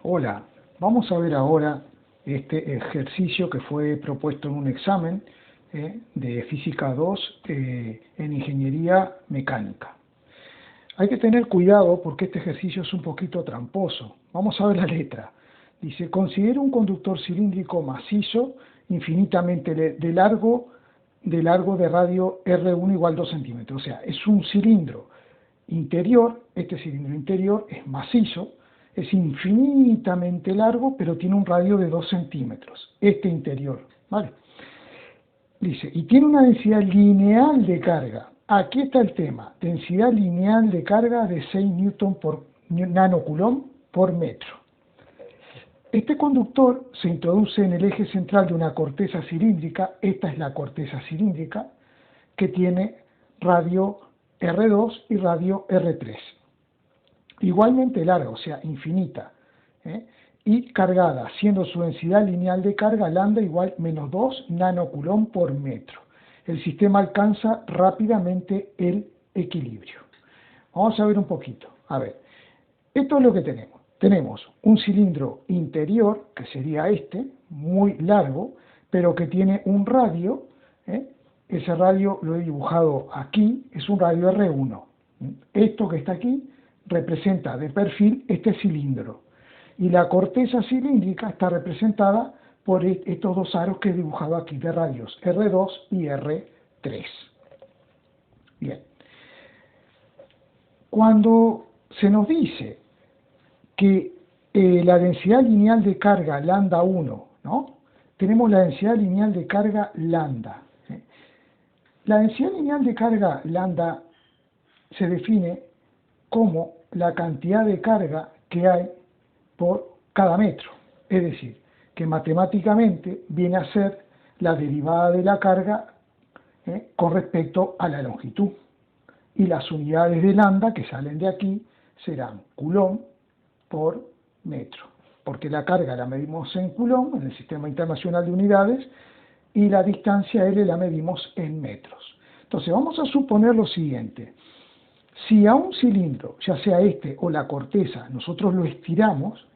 Hola, vamos a ver ahora este ejercicio que fue propuesto en un examen de Física 2 en Ingeniería Mecánica. Hay que tener cuidado porque este ejercicio es un poquito tramposo. Vamos a ver la letra. Dice, considera un conductor cilíndrico macizo infinitamente de radio R1 igual 2 centímetros. O sea, es un cilindro interior, este cilindro interior es macizo, es infinitamente largo, pero tiene un radio de 2 centímetros, este interior, ¿vale? Dice, y tiene una densidad lineal de carga. Aquí está el tema, densidad lineal de carga de 6 newton por nanocoulomb por metro. Este conductor se introduce en el eje central de una corteza cilíndrica, esta es la corteza cilíndrica, que tiene radio R2 y radio R3. Igualmente larga, o sea, infinita, y cargada, siendo su densidad lineal de carga lambda igual menos 2 nanocoulomb por metro. El sistema alcanza rápidamente el equilibrio. Vamos a ver un poquito. A ver, esto es lo que tenemos. Tenemos un cilindro interior, que sería este, muy largo, pero que tiene un radio, ese radio lo he dibujado aquí, es un radio R1. Esto que está aquí representa de perfil este cilindro. Y la corteza cilíndrica está representada por estos dos aros que he dibujado aquí de radios R2 y R3. Bien. Cuando se nos dice que la densidad lineal de carga lambda 1, ¿no? Tenemos la densidad lineal de carga lambda. La densidad lineal de carga lambda se define como la cantidad de carga que hay por cada metro. Es decir, que matemáticamente viene a ser la derivada de la carga con respecto a la longitud. Y las unidades de lambda que salen de aquí serán coulomb por metro, porque la carga la medimos en coulomb, en el Sistema Internacional de Unidades, y la distancia L la medimos en metros. Entonces vamos a suponer lo siguiente. Si a un cilindro, ya sea este o la corteza, nosotros lo estiramos,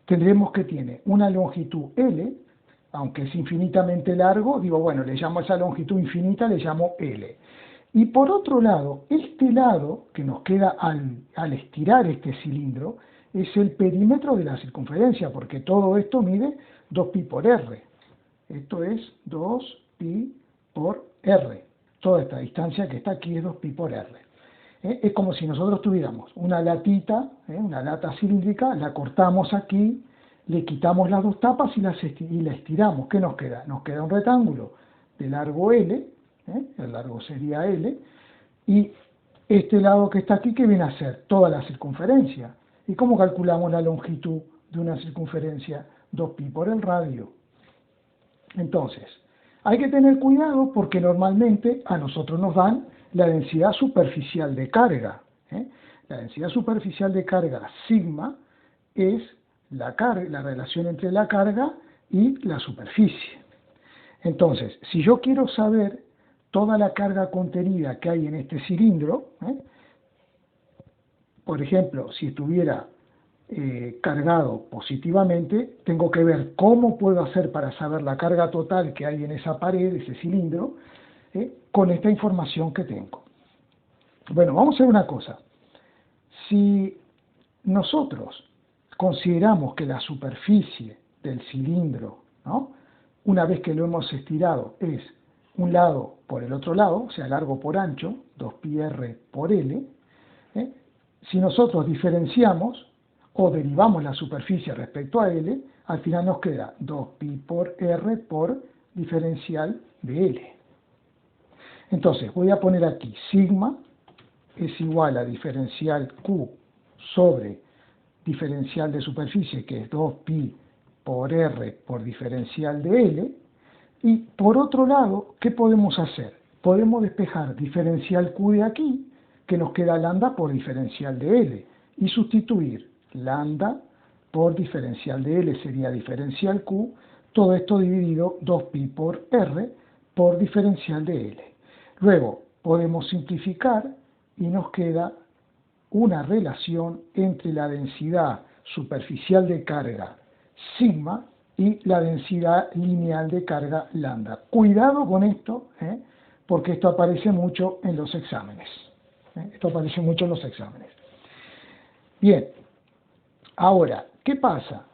tendremos que tiene una longitud L, aunque es infinitamente largo, digo, bueno, le llamo a esa longitud infinita, le llamo L. Y por otro lado, este lado que nos queda al estirar este cilindro es el perímetro de la circunferencia, porque todo esto mide 2pi por r. Esto es 2pi por r. Toda esta distancia que está aquí es 2pi por r. Es como si nosotros tuviéramos una latita, una lata cilíndrica, la cortamos aquí, le quitamos las dos tapas y la estiramos. ¿Qué nos queda? Nos queda un rectángulo de largo L, el largo sería L, y este lado que está aquí, ¿qué viene a ser? Toda la circunferencia. ¿Y cómo calculamos la longitud de una circunferencia? 2pi por el radio. Entonces, hay que tener cuidado porque normalmente a nosotros nos dan la densidad superficial de carga. La densidad superficial de carga sigma es la relación entre la carga y la superficie. Entonces, si yo quiero saber toda la carga contenida que hay en este cilindro, por ejemplo, si estuviera cargado positivamente, tengo que ver cómo puedo hacer para saber la carga total que hay en esa pared, ese cilindro, con esta información que tengo. Bueno, vamos a hacer una cosa. Si nosotros consideramos que la superficie del cilindro, ¿no?, una vez que lo hemos estirado, es un lado por el otro lado, o sea, largo por ancho, 2pi r por L, si nosotros diferenciamos o derivamos la superficie respecto a L, al final nos queda 2pi por r por diferencial de L. Entonces, voy a poner aquí sigma es igual a diferencial Q sobre diferencial de superficie, que es 2pi por r por diferencial de L. Y por otro lado, ¿qué podemos hacer? Podemos despejar diferencial Q de aquí, que nos queda lambda por diferencial de L, y sustituir lambda por diferencial de L sería diferencial Q, todo esto dividido 2pi por r por diferencial de L. Luego podemos simplificar y nos queda una relación entre la densidad superficial de carga sigma y la densidad lineal de carga lambda. Cuidado con esto, porque esto aparece mucho en los exámenes. Esto aparece mucho en los exámenes. Bien, ahora, ¿qué pasa?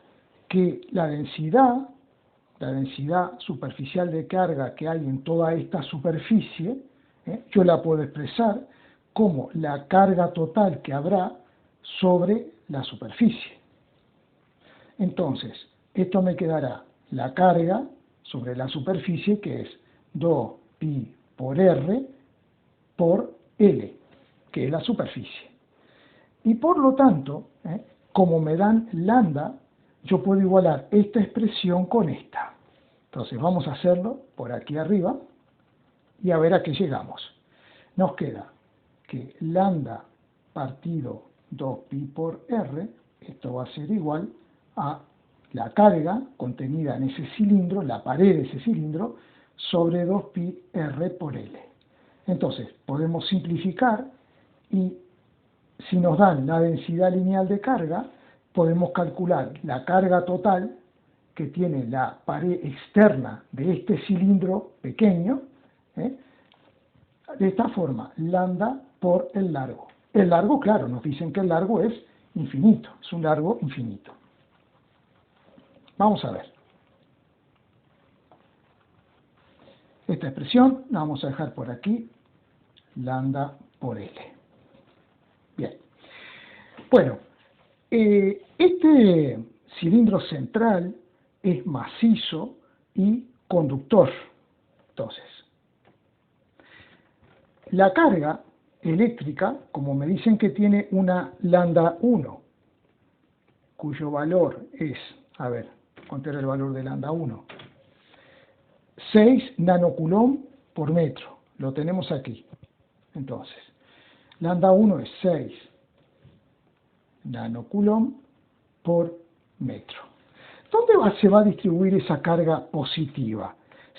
Que la densidad superficial de carga que hay en toda esta superficie, yo la puedo expresar como la carga total que habrá sobre la superficie. Entonces, esto me quedará la carga sobre la superficie, que es 2pi por r por L, que es la superficie. Y por lo tanto, como me dan lambda, yo puedo igualar esta expresión con esta. Entonces vamos a hacerlo por aquí arriba y a ver a qué llegamos. Nos queda que lambda partido 2pi por r, esto va a ser igual a la carga contenida en ese cilindro, la pared de ese cilindro, sobre 2pi r por L. Entonces, podemos simplificar y si nos dan la densidad lineal de carga, podemos calcular la carga total que tiene la pared externa de este cilindro pequeño, de esta forma, lambda por el largo. El largo, claro, nos dicen que el largo es infinito, es un largo infinito. Vamos a ver. Esta expresión la vamos a dejar por aquí, lambda por L. Bien. Bueno, este cilindro central es macizo y conductor. Entonces, la carga eléctrica, como me dicen que tiene una lambda 1, cuyo valor es, a ver, ¿cuánto era el valor de lambda 1? 6 nanocoulomb por metro. Lo tenemos aquí. Entonces, lambda 1 es 6 nanocoulomb por metro. ¿Dónde se va a distribuir esa carga positiva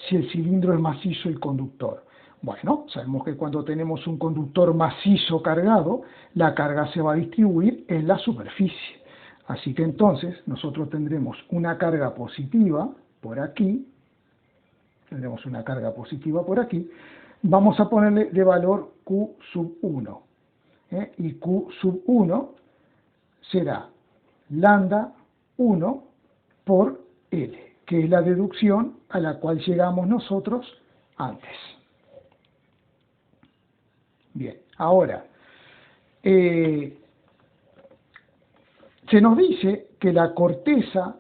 si el cilindro es macizo y conductor? Bueno, sabemos que cuando tenemos un conductor macizo cargado, la carga se va a distribuir en la superficie. Así que entonces nosotros tendremos una carga positiva por aquí, vamos a ponerle de valor Q sub 1, y Q sub 1 será lambda 1 por L, que es la deducción a la cual llegamos nosotros antes. Bien, ahora, se nos dice que la corteza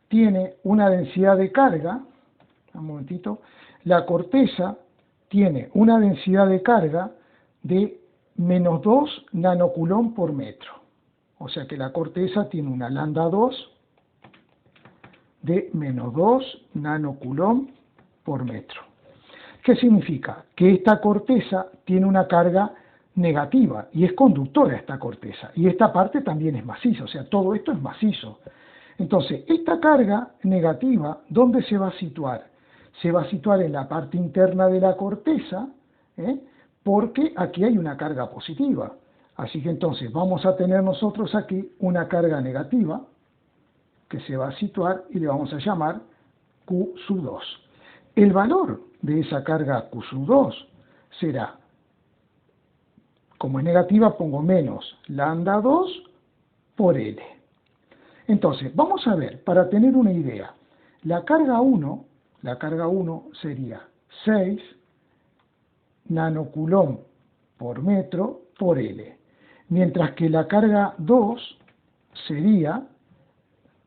tiene una densidad de carga, un momentito, la corteza tiene una densidad de carga de menos 2 nanocoulomb por metro. O sea que la corteza tiene una lambda 2 de menos 2 nanocoulomb por metro. ¿Qué significa? Que esta corteza tiene una carga negativa y es conductora esta corteza. Y esta parte también es maciza, o sea, todo esto es macizo. Entonces, esta carga negativa, ¿dónde se va a situar? Se va a situar en la parte interna de la corteza, porque aquí hay una carga positiva. Así que entonces vamos a tener nosotros aquí una carga negativa que se va a situar y le vamos a llamar Q sub 2. El valor de esa carga Q sub 2 será, como es negativa, pongo menos lambda 2 por L. Entonces, vamos a ver, para tener una idea, la carga 1 sería 6 nanocoulomb por metro por L, mientras que la carga 2 sería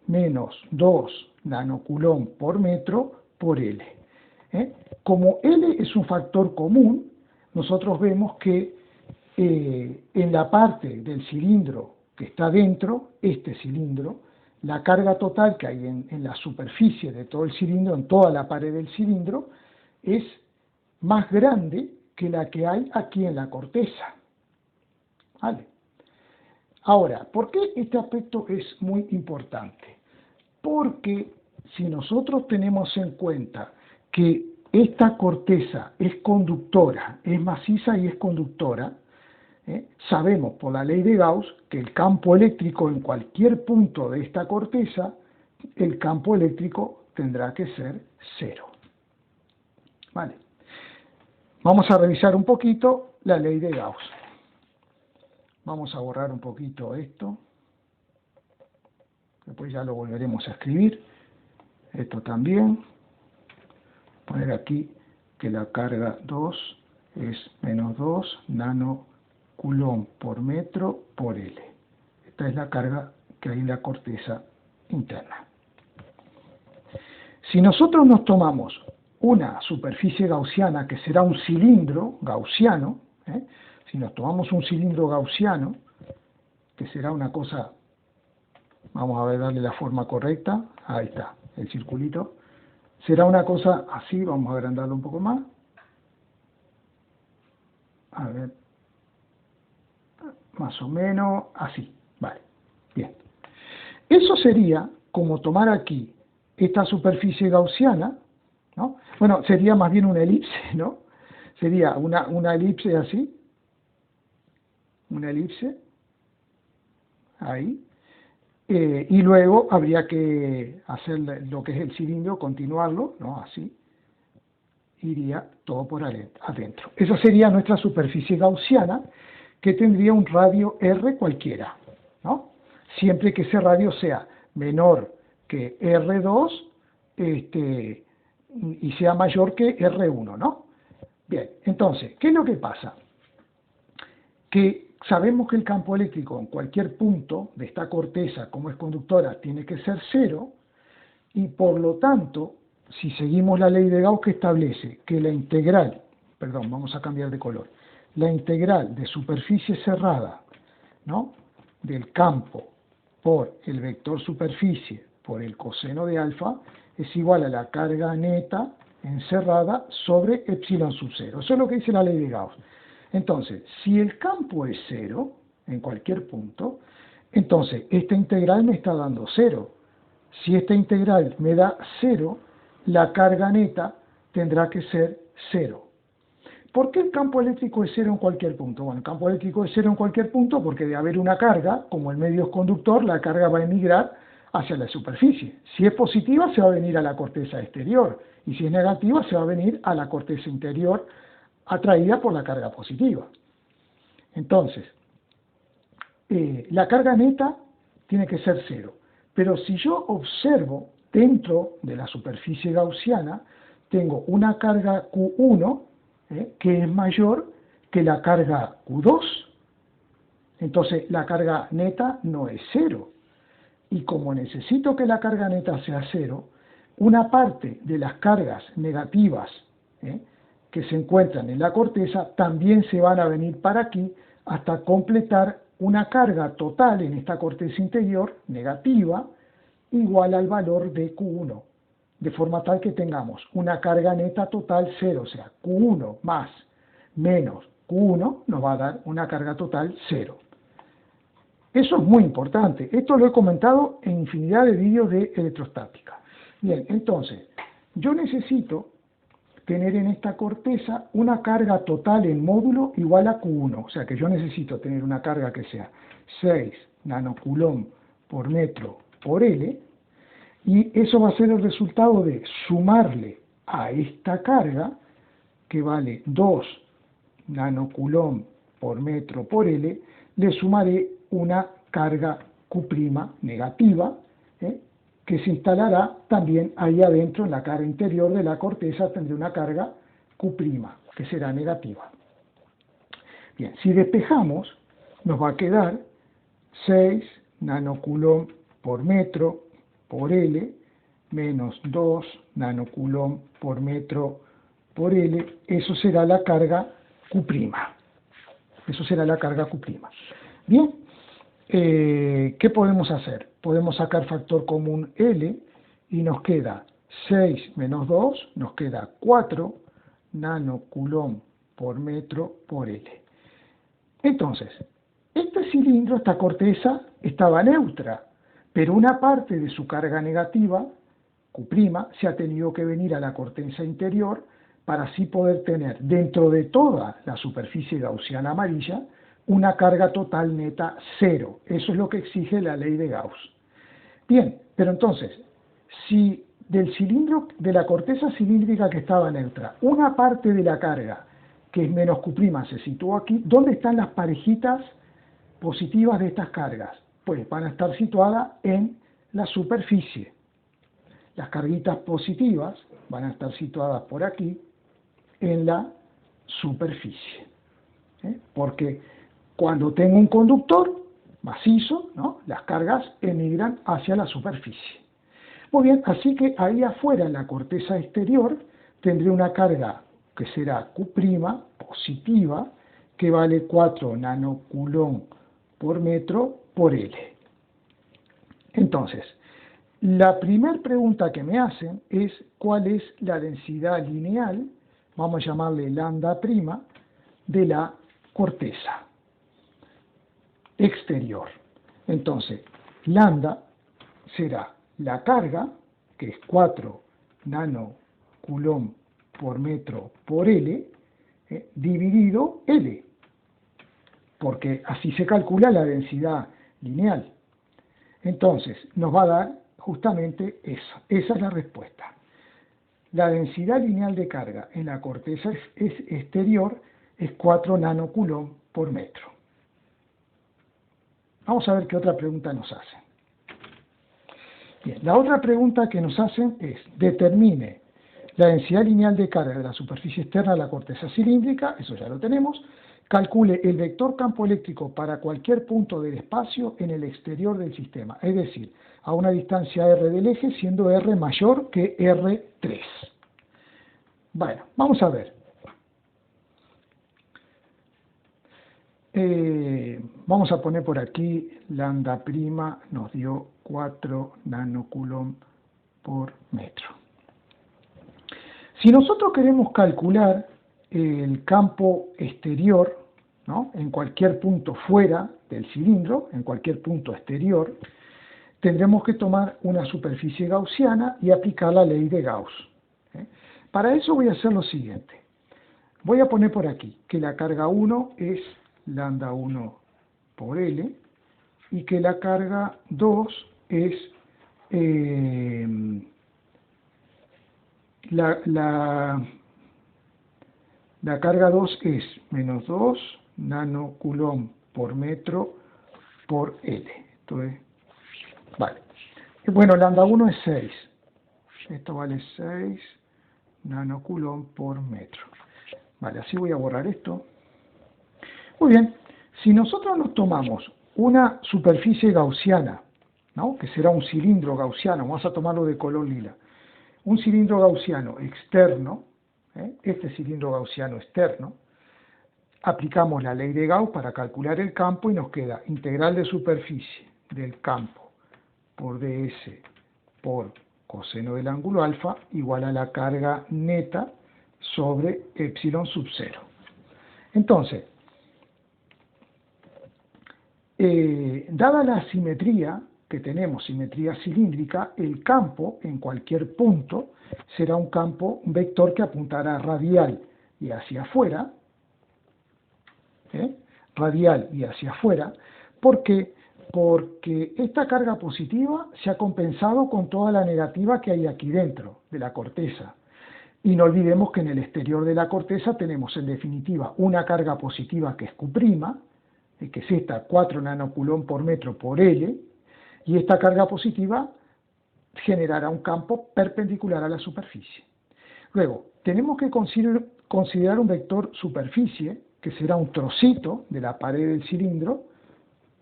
menos 2 nanocoulomb por metro por L. Como L es un factor común, nosotros vemos que en la parte del cilindro que está dentro, este cilindro, la carga total que hay en la superficie de todo el cilindro, en toda la pared del cilindro, es más grande que la que hay aquí en la corteza. ¿Vale? Ahora, ¿por qué este aspecto es muy importante? Porque si nosotros tenemos en cuenta que esta corteza es conductora, es maciza y es conductora, sabemos por la ley de Gauss que el campo eléctrico en cualquier punto de esta corteza, el campo eléctrico tendrá que ser cero. ¿Vale? Vamos a revisar un poquito la ley de Gauss. Vamos a borrar un poquito esto. Después ya lo volveremos a escribir. Esto también. Poner aquí que la carga 2 es menos 2 nanocoulomb por metro por L. Esta es la carga que hay en la corteza interna. Si nosotros nos tomamos una superficie gaussiana que será un cilindro gaussiano, si nos tomamos un cilindro gaussiano, que será una cosa, vamos a ver, darle la forma correcta, ahí está, el circulito, será una cosa así, vamos a agrandarlo un poco más, a ver, más o menos así, vale, bien. Eso sería como tomar aquí esta superficie gaussiana, ¿no? Bueno, sería más bien una elipse, ¿no? Sería una elipse así, una elipse, ahí, y luego habría que hacer lo que es el cilindro, continuarlo, ¿no? Así, iría todo por adentro. Esa sería nuestra superficie gaussiana, que tendría un radio R cualquiera, ¿no? Siempre que ese radio sea menor que R2 y sea mayor que R1, ¿no? Bien, entonces, ¿qué es lo que pasa? Que sabemos que el campo eléctrico en cualquier punto de esta corteza, como es conductora, tiene que ser cero, y por lo tanto, si seguimos la ley de Gauss que establece que la integral, perdón, vamos a cambiar de color, la integral de superficie cerrada, ¿no?, del campo por el vector superficie por el coseno de alfa es igual a la carga neta encerrada sobre epsilon sub 0. Eso es lo que dice la ley de Gauss. Entonces, si el campo es cero en cualquier punto, entonces esta integral me está dando cero. Si esta integral me da cero, la carga neta tendrá que ser cero. ¿Por qué el campo eléctrico es cero en cualquier punto? Bueno, el campo eléctrico es cero en cualquier punto porque de haber una carga, como el medio es conductor, la carga va a emigrar hacia la superficie. Si es positiva, se va a venir a la corteza exterior, y si es negativa, se va a venir a la corteza interior, atraída por la carga positiva. Entonces, la carga neta tiene que ser cero. Pero si yo observo dentro de la superficie gaussiana, tengo una carga Q1, que es mayor que la carga Q2. Entonces, la carga neta no es cero. Y como necesito que la carga neta sea cero, una parte de las cargas negativas que se encuentran en la corteza también se van a venir para aquí hasta completar una carga total en esta corteza interior negativa igual al valor de Q1, de forma tal que tengamos una carga neta total 0, o sea, Q1 más menos Q1 nos va a dar una carga total 0. Eso es muy importante. Esto lo he comentado en infinidad de vídeos de electrostática. Bien, entonces, yo necesito tener en esta corteza una carga total en módulo igual a Q1. O sea que yo necesito tener una carga que sea 6 nanocoulomb por metro por L, y eso va a ser el resultado de sumarle a esta carga, que vale 2 nanocoulomb por metro por L, le sumaré una carga Q' negativa, que se instalará también ahí adentro en la cara interior de la corteza. Tendré una carga Q', que será negativa. Bien, si despejamos, nos va a quedar 6 nanocoulomb por metro por L menos 2 nanocoulomb por metro por L. Eso será la carga Q'. Eso será la carga Q'. Bien, ¿qué podemos hacer? Podemos sacar factor común L y nos queda 6 menos 2, nos queda 4 nanocoulomb por metro por L. Entonces, este cilindro, esta corteza, estaba neutra, pero una parte de su carga negativa, Q', se ha tenido que venir a la corteza interior para así poder tener dentro de toda la superficie gaussiana amarilla una carga total neta cero. Eso es lo que exige la ley de Gauss. Bien, pero entonces, si del cilindro, de la corteza cilíndrica que estaba neutra, una parte de la carga, que es menos Q', se situó aquí, ¿dónde están las parejitas positivas de estas cargas? Pues van a estar situadas en la superficie. Las carguitas positivas van a estar situadas por aquí, en la superficie. Porque cuando tengo un conductor macizo, ¿no?, las cargas emigran hacia la superficie. Muy bien, así que ahí afuera, en la corteza exterior, tendré una carga que será Q' positiva, que vale 4 nanocoulomb por metro por L. Entonces, la primera pregunta que me hacen es cuál es la densidad lineal, vamos a llamarle lambda prima, de la corteza exterior. Entonces, lambda será la carga, que es 4 nanocoulomb por metro por L, dividido L, porque así se calcula la densidad lineal. Entonces, nos va a dar justamente eso. Esa es la respuesta. La densidad lineal de carga en la corteza exterior es 4 nanocoulomb por metro. Vamos a ver qué otra pregunta nos hacen. Bien, la otra pregunta que nos hacen es: determine la densidad lineal de carga de la superficie externa de la corteza cilíndrica, eso ya lo tenemos. Calcule el vector campo eléctrico para cualquier punto del espacio en el exterior del sistema, es decir, a una distancia r del eje, siendo r mayor que r3. Bueno, vamos a ver. Vamos a poner por aquí, lambda prima nos dio 4 nanocoulomb por metro. Si nosotros queremos calcular el campo exterior, ¿no?, en cualquier punto fuera del cilindro, en cualquier punto exterior, tendremos que tomar una superficie gaussiana y aplicar la ley de Gauss. Para eso voy a hacer lo siguiente. Voy a poner por aquí que la carga 1 es lambda 1 por L y que la carga 2 es la carga 2 es menos 2 nanocoulomb por metro por L. Entonces, vale. Bueno, lambda 1 es 6. Esto vale 6 nanocoulomb por metro. Vale, así voy a borrar esto. Muy bien, si nosotros nos tomamos una superficie gaussiana, ¿no?, que será un cilindro gaussiano, vamos a tomarlo de color lila, un cilindro gaussiano externo, este cilindro gaussiano externo, aplicamos la ley de Gauss para calcular el campo y nos queda integral de superficie del campo por ds por coseno del ángulo alfa igual a la carga neta sobre epsilon sub 0. Entonces, dada la simetría que tenemos, simetría cilíndrica, el campo en cualquier punto será un vector que apuntará radial y hacia afuera, radial y hacia afuera. ¿Por qué? Porque esta carga positiva se ha compensado con toda la negativa que hay aquí dentro de la corteza. Y no olvidemos que en el exterior de la corteza tenemos en definitiva una carga positiva que es Q', que es esta 4 nanocoulomb por metro por L, y esta carga positiva generará un campo perpendicular a la superficie. Luego, tenemos que considerar un vector superficie, que será un trocito de la pared del cilindro,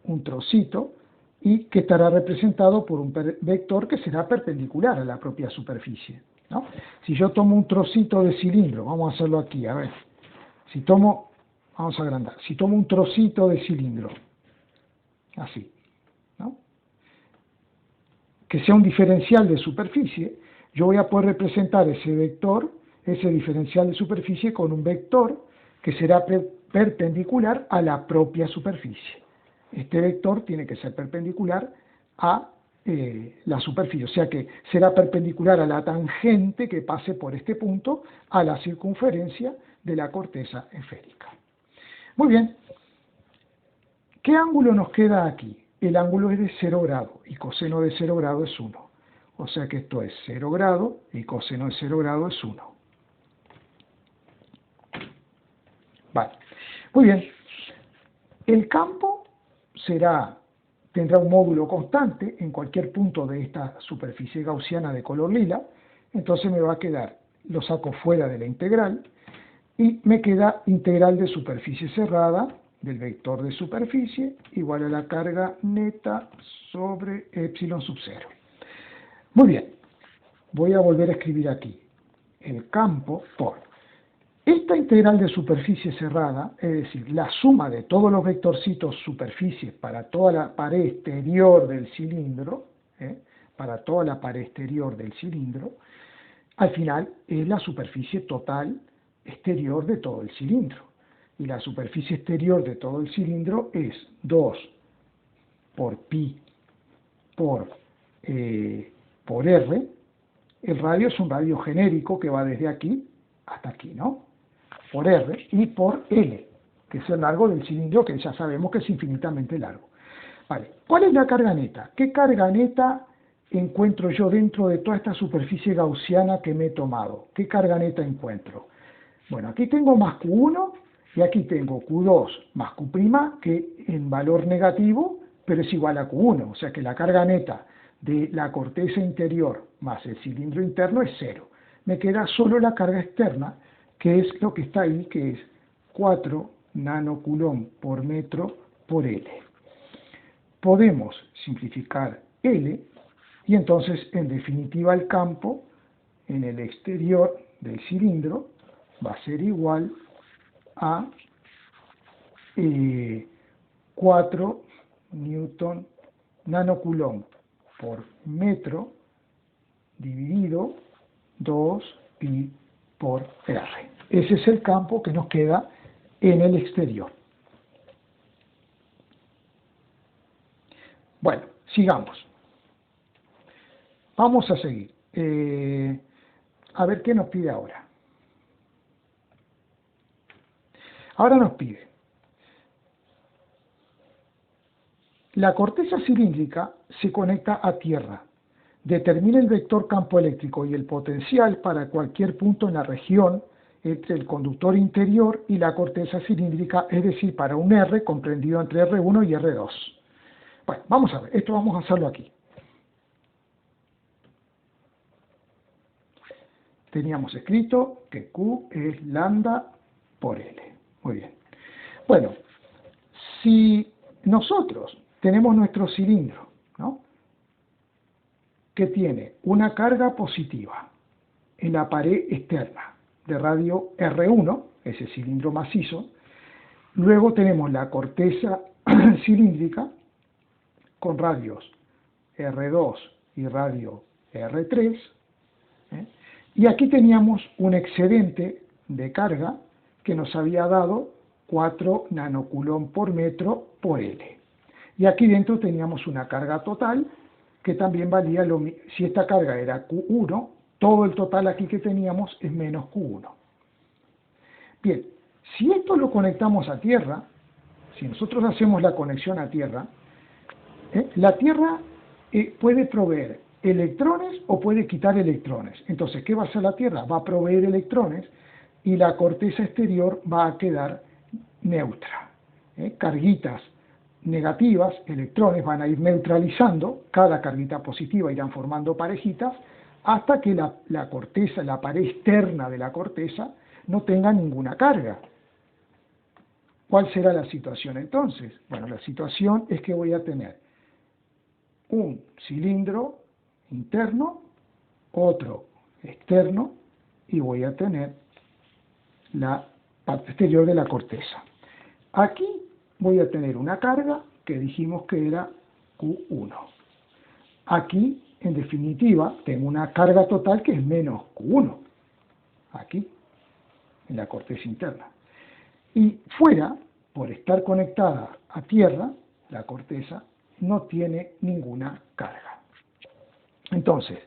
un trocito, y que estará representado por un vector que será perpendicular a la propia superficie, ¿no? Si yo tomo un trocito de cilindro, vamos a hacerlo aquí, a ver, vamos a agrandar, si tomo un trocito de cilindro, así, ¿no?, que sea un diferencial de superficie, yo voy a poder representar ese vector, ese diferencial de superficie, con un vector que será perpendicular a la propia superficie. Este vector tiene que ser perpendicular a la superficie, o sea que será perpendicular a la tangente que pase por este punto a la circunferencia de la corteza esférica. Muy bien, ¿Qué ángulo nos queda aquí? El ángulo es de 0 grado y coseno de 0 grado es 1. O sea que esto es 0 grado y coseno de 0 grado es 1. Vale. Muy bien. El campo tendrá un módulo constante en cualquier punto de esta superficie gaussiana de color lila. Entonces me va a quedar, lo saco fuera de la integral, y me queda integral de superficie cerrada del vector de superficie igual a la carga neta sobre epsilon sub 0. Muy bien, voy a volver a escribir aquí el campo por esta integral de superficie cerrada, es decir, la suma de todos los vectorcitos superficie para toda la pared exterior del cilindro, para toda la pared exterior del cilindro, al final es la superficie total exterior de todo el cilindro. Y la superficie exterior de todo el cilindro es 2 por pi por R. El radio es un radio genérico que va desde aquí hasta aquí, ¿no? Por R y por L, que es el largo del cilindro, que ya sabemos que es infinitamente largo. Vale, ¿cuál es la carga neta? ¿Qué carga neta encuentro yo dentro de toda esta superficie gaussiana que me he tomado? ¿Qué carga neta encuentro? Bueno, aquí tengo más Q1 y aquí tengo Q2 más Q', que en valor negativo, pero es igual a Q1, o sea que la carga neta de la corteza interior más el cilindro interno es 0. Me queda solo la carga externa, que es lo que está ahí, que es 4 nanocoulomb por metro por L. Podemos simplificar L y entonces, en definitiva, el campo en el exterior del cilindro va a ser igual a 4 newton nanocoulomb por metro dividido 2 pi por R. Ese es el campo que nos queda en el exterior. Bueno, sigamos. Vamos a seguir. A ver qué nos pide ahora. Ahora nos pide: la corteza cilíndrica se conecta a tierra. Determina el vector campo eléctrico y el potencial para cualquier punto en la región entre el conductor interior y la corteza cilíndrica, es decir, para un R comprendido entre R1 y R2. Bueno, vamos a ver, esto vamos a hacerlo aquí. Teníamos escrito que Q es lambda por L. Muy bien. Bueno, si nosotros tenemos nuestro cilindro, ¿no?, que tiene una carga positiva en la pared externa de radio R1, ese cilindro macizo, luego tenemos la corteza cilíndrica con radios R2 y radio R3, y aquí teníamos un excedente de carga que nos había dado 4 nanocoulomb por metro por L. Y aquí dentro teníamos una carga total que también valía lo mismo. Si esta carga era Q1, todo el total aquí que teníamos es menos Q1. Bien, si esto lo conectamos a tierra, si nosotros hacemos la conexión a tierra, la tierra puede proveer electrones o puede quitar electrones. Entonces, ¿qué va a hacer la tierra? Va a proveer electrones y la corteza exterior va a quedar neutra. Carguitas negativas, electrones, van a ir neutralizando, cada carguita positiva irán formando parejitas, hasta que la corteza, la pared externa de la corteza, no tenga ninguna carga. ¿Cuál será la situación entonces? Bueno, la situación es que voy a tener un cilindro interno, otro externo, y voy a tener la parte exterior de la corteza. Aquí voy a tener una carga que dijimos que era Q1. Aquí, en definitiva, tengo una carga total que es menos Q1. Aquí, en la corteza interna. Y fuera, por estar conectada a tierra, la corteza no tiene ninguna carga. Entonces,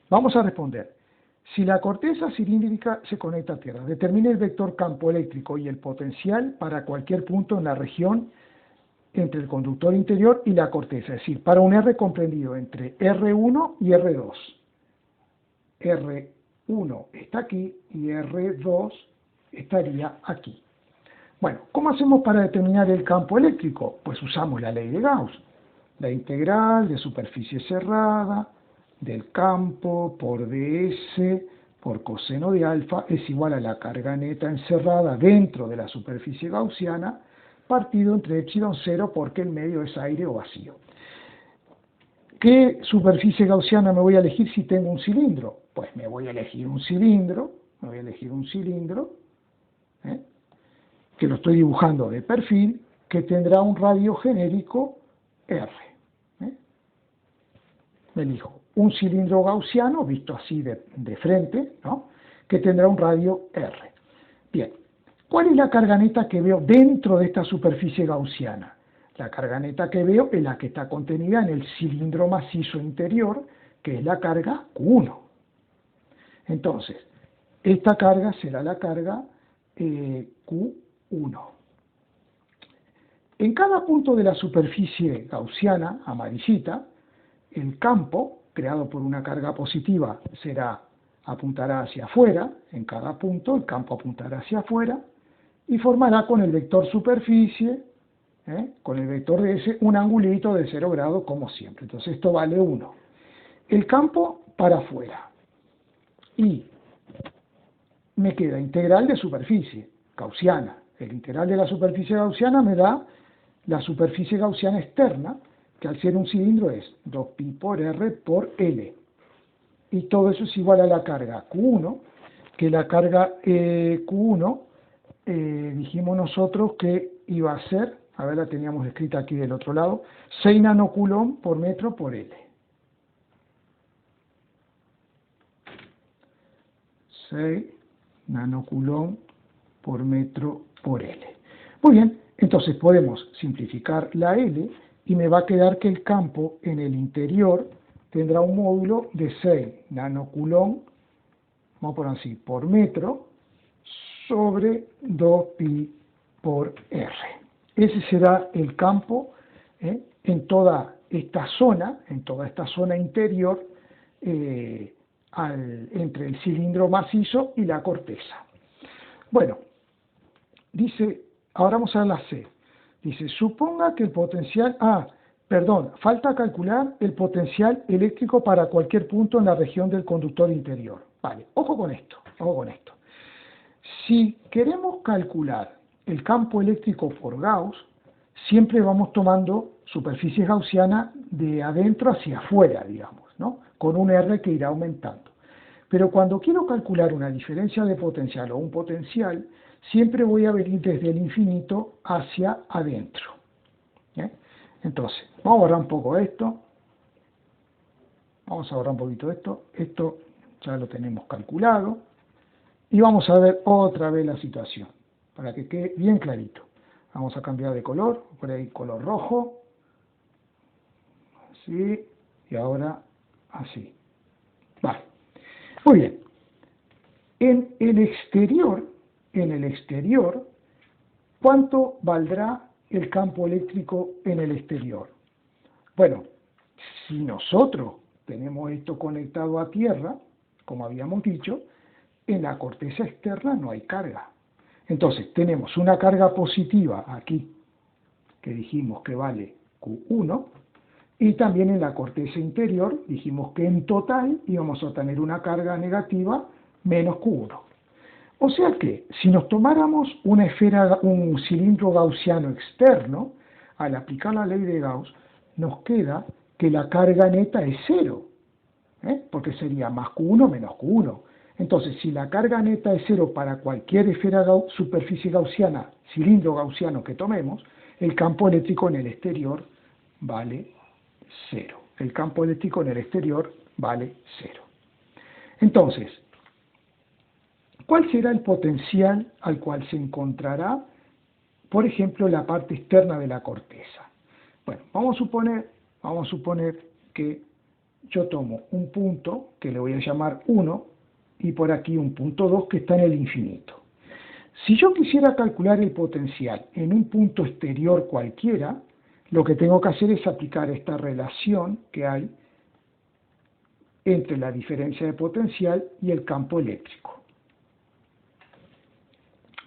vamos a responder. Si la corteza cilíndrica se conecta a tierra, determina el vector campo eléctrico y el potencial para cualquier punto en la región entre el conductor interior y la corteza, es decir, para un R comprendido entre R1 y R2. R1 está aquí y R2 estaría aquí. Bueno, ¿cómo hacemos para determinar el campo eléctrico? Pues usamos la ley de Gauss, la integral de superficie cerrada del campo por ds por coseno de alfa es igual a la carga neta encerrada dentro de la superficie gaussiana partido entre epsilon 0 porque el medio es aire o vacío. ¿Qué superficie gaussiana me voy a elegir si tengo un cilindro? Pues me voy a elegir un cilindro, que lo estoy dibujando de perfil, que tendrá un radio genérico R. Me elijo un cilindro gaussiano, visto así de frente, ¿no? Que tendrá un radio R. Bien, ¿cuál es la carga neta que veo dentro de esta superficie gaussiana? La carga neta que veo es la que está contenida en el cilindro macizo interior, que es la carga Q1. Entonces, esta carga será la carga Q1. En cada punto de la superficie gaussiana, amarillita, el campo creado por una carga positiva apuntará hacia afuera, en cada punto el campo apuntará hacia afuera y formará con el vector superficie, con el vector ds, un angulito de 0 grados como siempre. Entonces esto vale 1. El campo para afuera. Y me queda integral de superficie gaussiana. El integral de la superficie gaussiana me da la superficie gaussiana externa, que al ser un cilindro es 2pi por R por L. Y todo eso es igual a la carga Q1, que la carga Q1 dijimos nosotros que iba a ser, a ver, la teníamos escrita aquí del otro lado, 6 nanocoulomb por metro por L. 6 nanocoulomb por metro por L. Muy bien, entonces podemos simplificar la L y me va a quedar que el campo en el interior tendrá un módulo de 6 nanocoulomb, vamos a poner así, por metro, sobre 2pi por R. Ese será el campo en toda esta zona interior, entre el cilindro macizo y la corteza. Bueno, dice, ahora vamos a ver la C. Dice, suponga que el potencial, falta calcular el potencial eléctrico para cualquier punto en la región del conductor interior. Vale, ojo con esto. Si queremos calcular el campo eléctrico por Gauss, siempre vamos tomando superficies gaussianas de adentro hacia afuera, digamos, ¿no? Con un R que irá aumentando. Pero cuando quiero calcular una diferencia de potencial o un potencial, siempre voy a venir desde el infinito hacia adentro. Entonces, vamos a borrar un poco esto. Vamos a borrar un poquito esto. Esto ya lo tenemos calculado. Y vamos a ver otra vez la situación, para que quede bien clarito. Vamos a cambiar de color, por ahí color rojo. Así, y ahora así. Vale. Muy bien. En el exterior, ¿cuánto valdrá el campo eléctrico en el exterior? Bueno, si nosotros tenemos esto conectado a tierra, como habíamos dicho, en la corteza externa no hay carga. Entonces, tenemos una carga positiva aquí, que dijimos que vale Q1, y también en la corteza interior dijimos que en total íbamos a tener una carga negativa menos Q1. O sea que, si nos tomáramos una esfera, un cilindro gaussiano externo, al aplicar la ley de Gauss, nos queda que la carga neta es 0, porque sería más Q1 menos Q1. Entonces, si la carga neta es 0 para cualquier esfera superficie gaussiana, cilindro gaussiano que tomemos, el campo eléctrico en el exterior vale 0. El campo eléctrico en el exterior vale 0. Entonces, ¿cuál será el potencial al cual se encontrará, por ejemplo, la parte externa de la corteza? Bueno, vamos a suponer que yo tomo un punto, que le voy a llamar 1, y por aquí un punto 2 que está en el infinito. Si yo quisiera calcular el potencial en un punto exterior cualquiera, lo que tengo que hacer es aplicar esta relación que hay entre la diferencia de potencial y el campo eléctrico.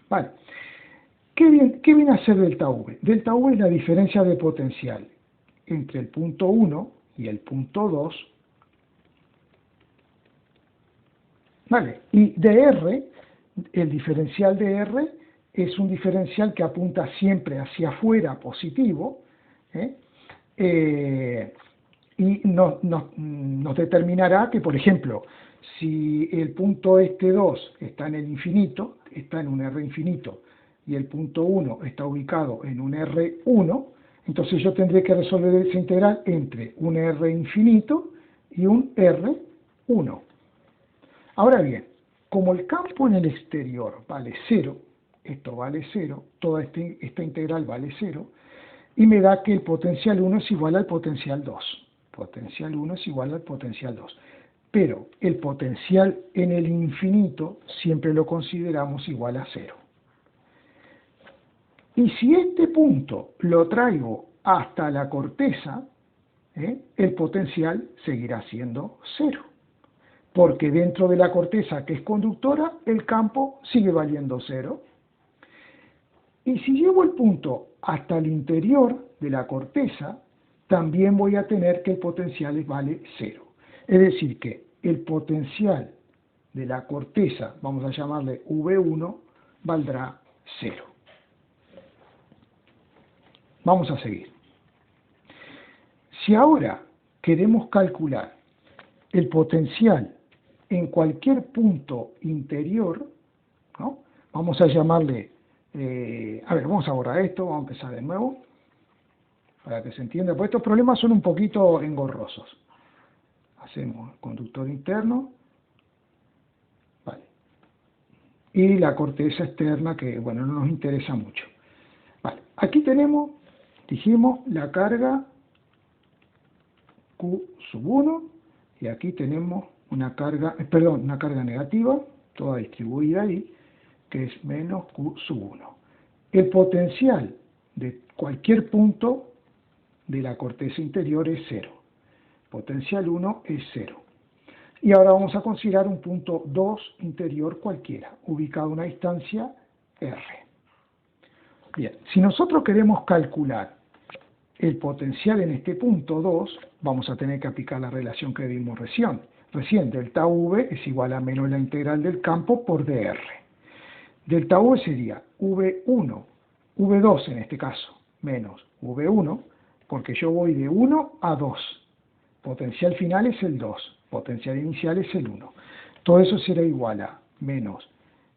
Vale. ¿Qué viene a ser delta V? Delta V es la diferencia de potencial entre el punto 1 y el punto 2. Vale. Y de R, el diferencial de R es un diferencial que apunta siempre hacia afuera, positivo, y nos determinará que, por ejemplo, si el punto este 2 está en el infinito, está en un R infinito, y el punto 1 está ubicado en un R1, entonces yo tendré que resolver esa integral entre un R infinito y un R1. Ahora bien, como el campo en el exterior vale 0, esto vale 0, toda esta integral vale 0, y me da que el potencial 1 es igual al potencial 2. Potencial 1 es igual al potencial 2. Pero el potencial en el infinito siempre lo consideramos igual a 0. Y si este punto lo traigo hasta la corteza, el potencial seguirá siendo 0. Porque dentro de la corteza, que es conductora, el campo sigue valiendo 0. Y si llevo el punto hasta el interior de la corteza, también voy a tener que el potencial vale 0. Es decir, que el potencial de la corteza, vamos a llamarle V1, valdrá 0. Vamos a seguir. Si ahora queremos calcular el potencial en cualquier punto interior, ¿no? Vamos a llamarle, vamos a borrar esto, vamos a empezar de nuevo, para que se entienda, porque estos problemas son un poquito engorrosos. Hacemos conductor interno, vale, y la corteza externa, que bueno, no nos interesa mucho. Vale, aquí tenemos, dijimos, la carga Q1, y aquí tenemos una carga negativa, toda distribuida ahí, que es menos Q1. El potencial de cualquier punto de la corteza interior es 0. Potencial 1 es 0. Y ahora vamos a considerar un punto 2 interior cualquiera, ubicado a una distancia R. Bien, si nosotros queremos calcular el potencial en este punto 2, vamos a tener que aplicar la relación que vimos recién. Delta V es igual a menos la integral del campo por dr. Delta V sería V1, V2 en este caso, menos V1, porque yo voy de 1 a 2. Potencial final es el 2, potencial inicial es el 1. Todo eso será igual a menos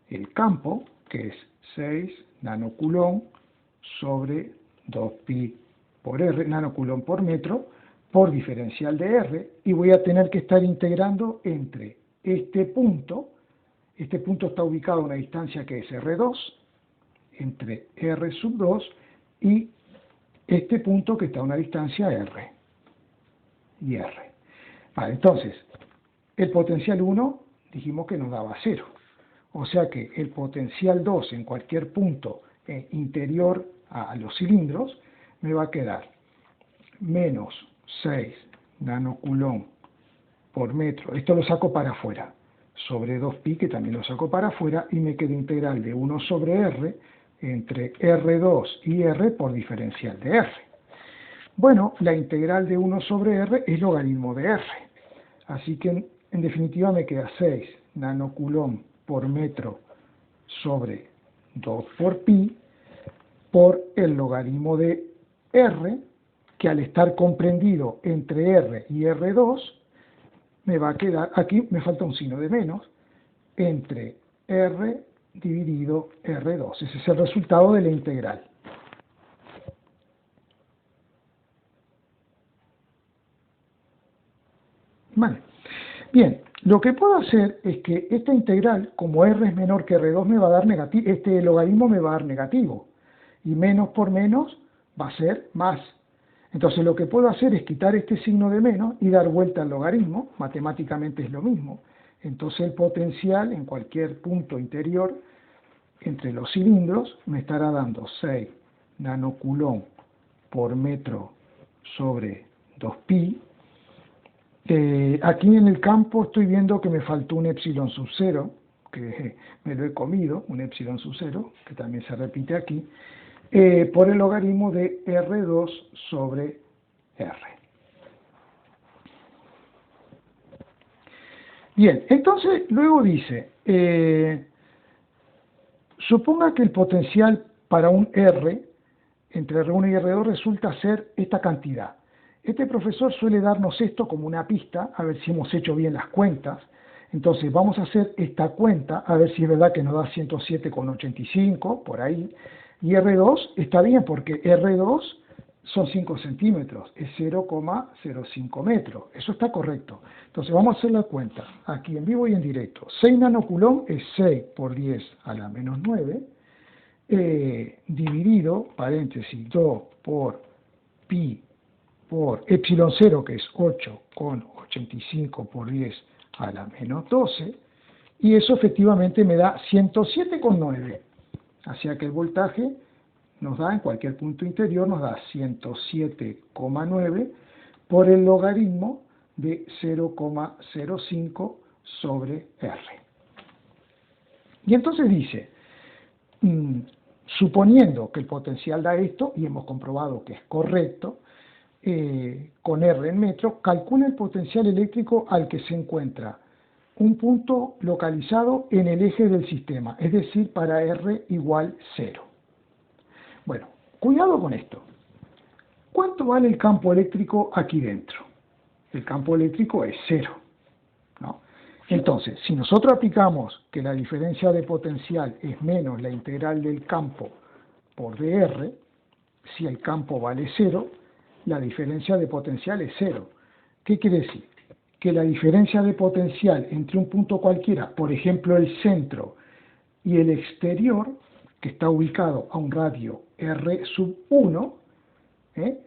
el campo, que es 6 nanocoulomb sobre 2pi por R, nanocoulomb por metro, por diferencial de R, y voy a tener que estar integrando entre este punto está ubicado a una distancia que es R2, entre R sub 2, y este punto que está a una distancia R y R. Vale, entonces, el potencial 1 dijimos que nos daba 0. O sea que el potencial 2 en cualquier punto interior a los cilindros me va a quedar menos 6 nanocoulomb por metro. Esto lo saco para afuera. Sobre 2pi, que también lo saco para afuera, y me queda integral de 1 sobre R entre R2 y R por diferencial de R. Bueno, la integral de 1 sobre R es logaritmo de R. Así que, en definitiva, me queda 6 nanocoulomb por metro sobre 2 por pi por el logaritmo de R, que al estar comprendido entre R y R2, me va a quedar, aquí me falta un signo de menos, entre R dividido R2. Ese es el resultado de la integral. Vale. Bien, lo que puedo hacer es que esta integral, como R es menor que R2, me va a dar negativo, este logaritmo me va a dar negativo, y menos por menos va a ser más. Entonces lo que puedo hacer es quitar este signo de menos y dar vuelta al logaritmo, matemáticamente es lo mismo. Entonces el potencial en cualquier punto interior entre los cilindros me estará dando 6 nanocoulomb por metro sobre 2pi. Aquí en el campo estoy viendo que me faltó un epsilon sub 0, que me lo he comido, un epsilon sub 0, que también se repite aquí, por el logaritmo de R2 sobre R. Bien, entonces luego dice, suponga que el potencial para un R entre R1 y R2 resulta ser esta cantidad. Este profesor suele darnos esto como una pista, a ver si hemos hecho bien las cuentas. Entonces vamos a hacer esta cuenta, a ver si es verdad que nos da 107,85, por ahí. Y R2 está bien, porque R2 son 5 centímetros, es 0,05 metros. Eso está correcto. Entonces vamos a hacer la cuenta, aquí en vivo y en directo. 6 nanocoulomb es 6 por 10 a la menos 9, dividido, paréntesis, 2 por pi por epsilon 0, que es 8,85 por 10 a la menos 12, y eso efectivamente me da 107,9. O sea que el voltaje nos da, en cualquier punto interior, nos da 107,9 por el logaritmo de 0,05 sobre R. Y entonces dice, suponiendo que el potencial da esto, y hemos comprobado que es correcto, con R en metro, calcula el potencial eléctrico al que se encuentra un punto localizado en el eje del sistema, es decir, para R igual 0. Bueno, cuidado con esto. ¿Cuánto vale el campo eléctrico aquí dentro? El campo eléctrico es 0, ¿no? Entonces, si nosotros aplicamos que la diferencia de potencial es menos la integral del campo por dr, si el campo vale 0, la diferencia de potencial es 0. ¿Qué quiere decir? Que la diferencia de potencial entre un punto cualquiera, por ejemplo el centro, y el exterior, que está ubicado a un radio R sub 1,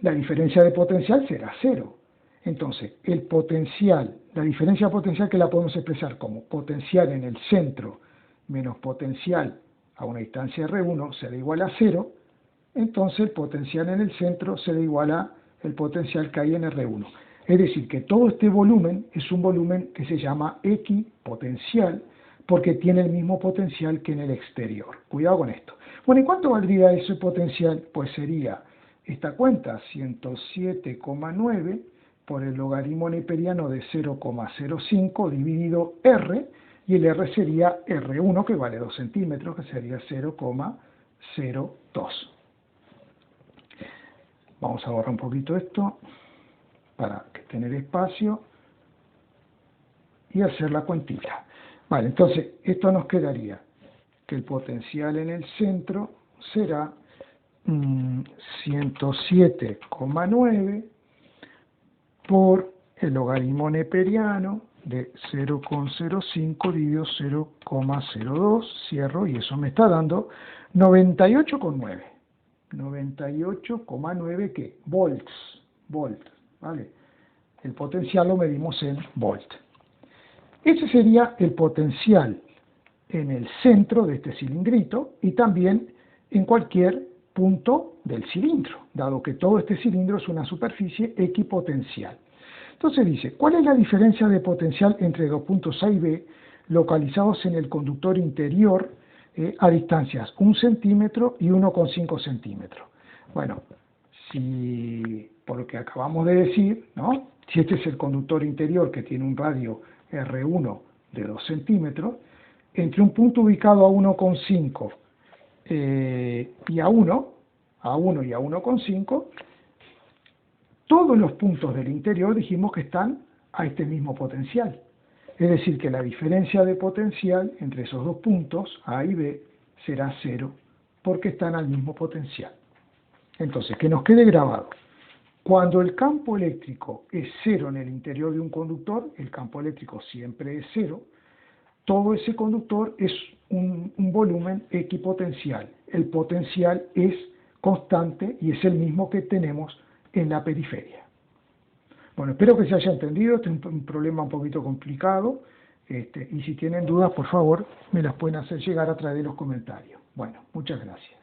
la diferencia de potencial será 0. Entonces, el potencial, la diferencia de potencial que la podemos expresar como potencial en el centro menos potencial a una distancia R1 será igual a 0, entonces el potencial en el centro será igual a el potencial que hay en R1. Es decir, que todo este volumen es un volumen que se llama equipotencial porque tiene el mismo potencial que en el exterior. Cuidado con esto. Bueno, ¿y cuánto valdría ese potencial? Pues sería esta cuenta, 107,9 por el logaritmo neperiano de 0,05 dividido R, y el R sería R1, que vale 2 centímetros, que sería 0,02. Vamos a borrar un poquito esto para tener espacio y hacer la cuentita. Vale, entonces esto nos quedaría que el potencial en el centro será 107,9 por el logaritmo neperiano de 0,05 dividido 0,02, cierro, y eso me está dando 98,9. 98,9 ¿qué? Volts, ¿vale? El potencial lo medimos en volt. Ese sería el potencial en el centro de este cilindrito y también en cualquier punto del cilindro, dado que todo este cilindro es una superficie equipotencial. Entonces dice, ¿cuál es la diferencia de potencial entre dos puntos A y B localizados en el conductor interior a distancias 1 centímetro y 1,5 centímetros? Bueno, si por lo que acabamos de decir, ¿no? Si este es el conductor interior que tiene un radio R1 de 2 centímetros, entre un punto ubicado a 1,5 y a 1 y a 1,5, todos los puntos del interior dijimos que están a este mismo potencial. Es decir, que la diferencia de potencial entre esos dos puntos, A y B, será 0, porque están al mismo potencial. Entonces, que nos quede grabado. Cuando el campo eléctrico es 0 en el interior de un conductor, el campo eléctrico siempre es 0, todo ese conductor es un volumen equipotencial. El potencial es constante y es el mismo que tenemos en la periferia. Bueno, espero que se haya entendido. Este es un problema un poquito complicado, y si tienen dudas, por favor, me las pueden hacer llegar a través de los comentarios. Bueno, muchas gracias.